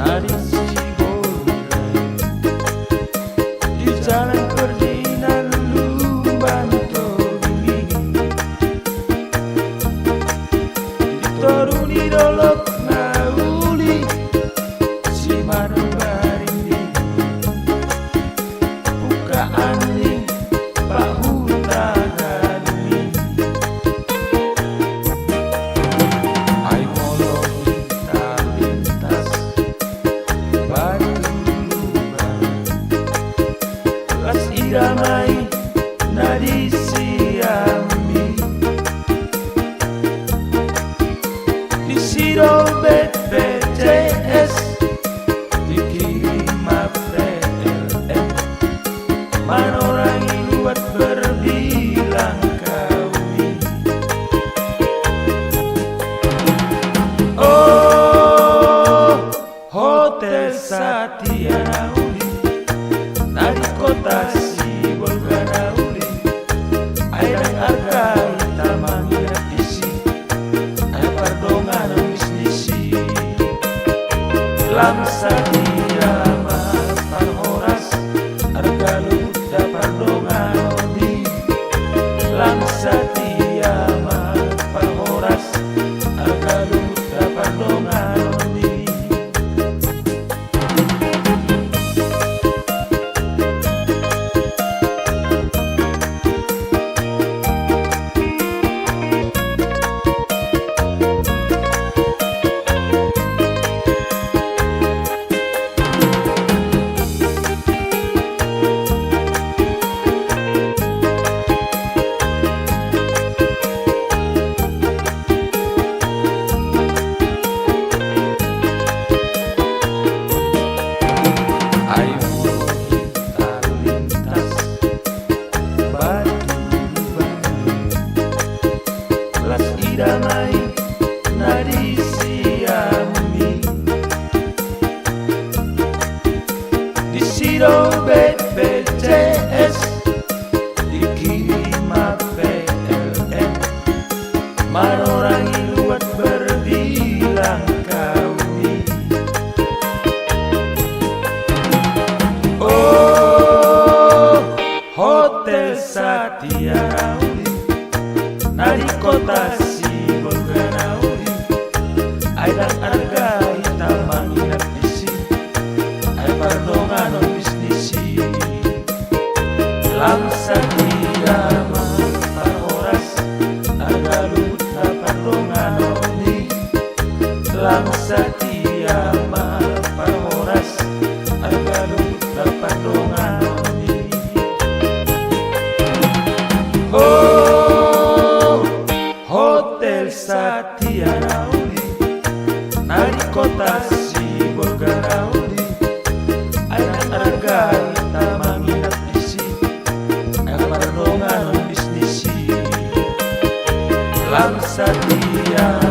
Nari Sibolgai di jalan Ferdinand Lumbanto Bimbing ditoruni dolok nauli si marbarindi bukaan ning Pak Hutanani ai molo lintas Batu Lubang las iramai nadi siambi di siro BPJS dikirim PLN manorangi buat berbilang kami. Oh, Hotel Satya Uli dari kota Sibolga Uli airang harga hitam isi air pardongan bisnisi lamsa dirama parhoras harga luda pardongan di lamsa dirama parhoras harga luda pardongan di damai nadi siambi di siro BPJS dikirim PLN manorangi luat berbilang kami. Oh, Hotel Satya Uli dari kota Sibolga Uli airang harga hitam mangingat isi air pardongan bisnisi lamsa dirama parhoras harga luta pardongan di lamsa dirama parhoras harga luta pardongan di. Oh, Hotel Satya Uli dari kota Sibolga Uli airang harga hitam mangingat isi air pardongan bisnisi lamsa dirama